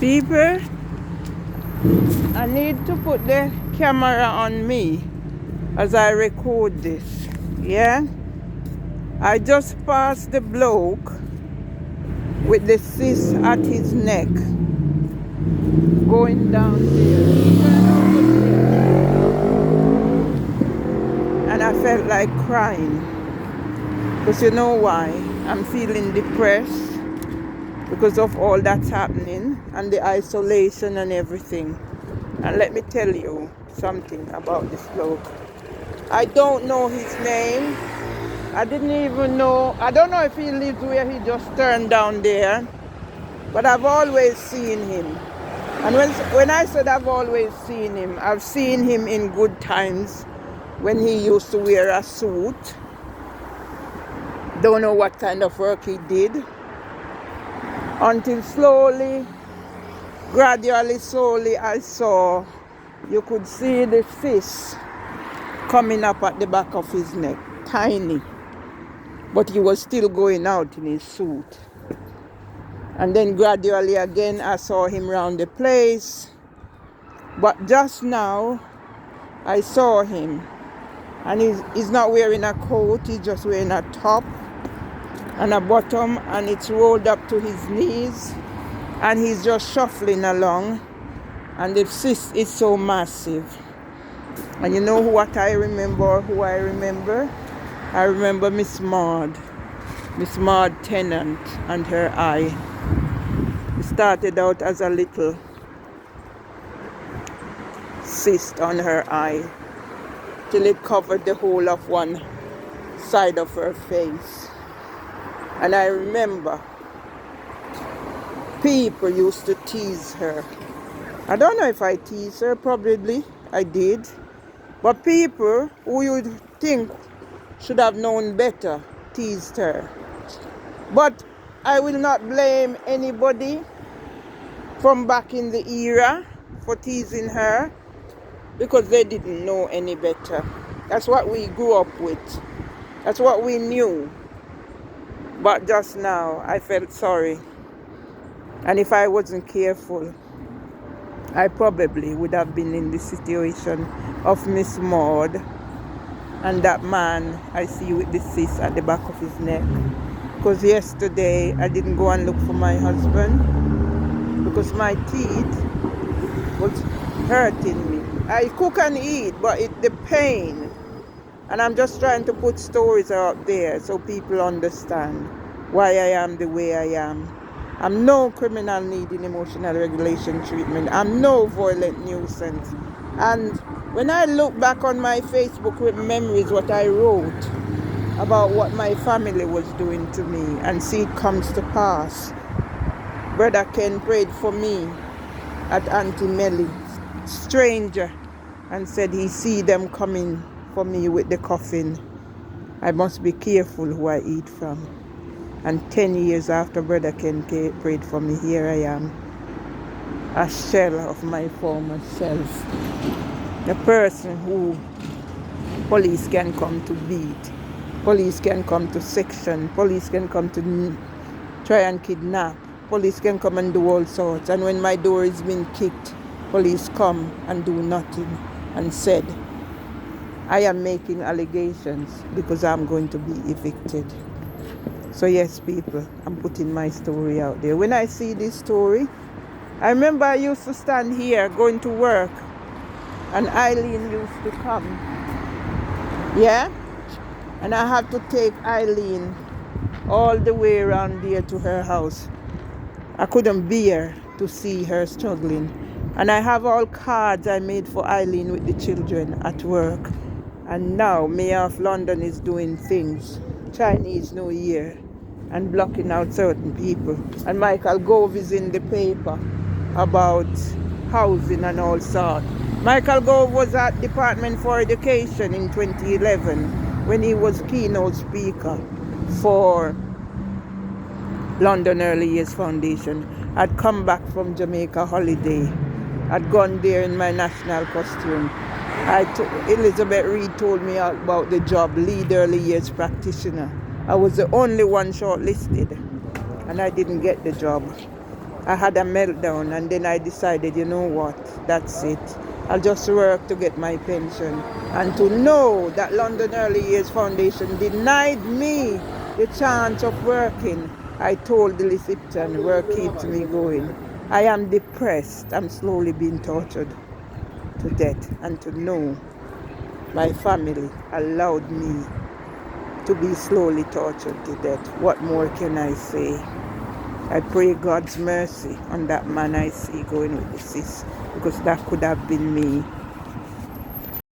People, I need to put the camera on me as I record this. Yeah? I just passed the bloke with the cyst at his neck going down there. And I felt like crying. Because you know why? I'm feeling depressed because of all that's happening and the isolation and everything. And let me tell you something about this bloke. I don't know his name. I didn't even know. I don't know if he lives where he just turned down there. But I've always seen him. And when I said I've always seen him, I've seen him in good times when he used to wear a suit. Don't know what kind of work he did. Until gradually, I saw, you could see the cyst coming up at the back of his neck. Tiny. But he was still going out in his suit. And then gradually again, I saw him around the place. But just now, I saw him. And he's not wearing a coat, he's just wearing a top and a bottom, and it's rolled up to his knees. And he's just shuffling along. And the cyst is so massive. And you know what I remember, who I remember? I remember Miss Maud Tennant and her eye. It started out as a little cyst on her eye till it covered the whole of one side of her face. And I remember people used to tease her. I don't know if I teased her, probably I did. But people who you'd think should have known better teased her. But I will not blame anybody from back in the era for teasing her because they didn't know any better. That's what we grew up with. That's what we knew. But just now, I felt sorry. And if I wasn't careful, I probably would have been in the situation of Miss Maud and that man I see with the cyst at the back of his neck. Because yesterday, I didn't go and look for my husband because my teeth was hurting me. I cook and eat, but the pain. And I'm just trying to put stories out there so people understand why I am the way I am. I'm no criminal needing emotional regulation treatment. I'm no violent nuisance. And when I look back on my Facebook with memories, what I wrote about what my family was doing to me, and see it comes to pass. Brother Ken prayed for me at Auntie Melly, stranger, and said he see them coming for me with the coffin. I must be careful who I eat from. And 10 years after Brother Ken prayed for me, here I am, a shell of my former self. The person who police can come to beat, police can come to section, police can come to try and kidnap, police can come and do all sorts. And when my door is being kicked, police come and do nothing and said, I am making allegations because I'm going to be evicted. So yes, people, I'm putting my story out there. When I see this story, I remember I used to stand here going to work and Eileen used to come. Yeah? And I had to take Eileen all the way around there to her house. I couldn't bear to see her struggling. And I have all cards I made for Eileen with the children at work. And now Mayor of London is doing things, Chinese New Year, and blocking out certain people. And Michael Gove is in the paper about housing and all sorts. Michael Gove was at Department for Education in 2011 when he was keynote speaker for London Early Years Foundation. I'd come back from Jamaica holiday. I'd gone there in my national costume. Elizabeth Reed told me about the job, lead early years practitioner. I was the only one shortlisted and I didn't get the job. I had a meltdown, and then I decided, you know what, that's it. I'll just work to get my pension. And to know that London Early Years Foundation denied me the chance of working, I told the Lipton, work keeps me going. I am depressed. I'm slowly being tortured to death. And to know my family allowed me to be slowly tortured to death. What more can I say? I pray God's mercy on that man I see going with the sis, because that could have been me.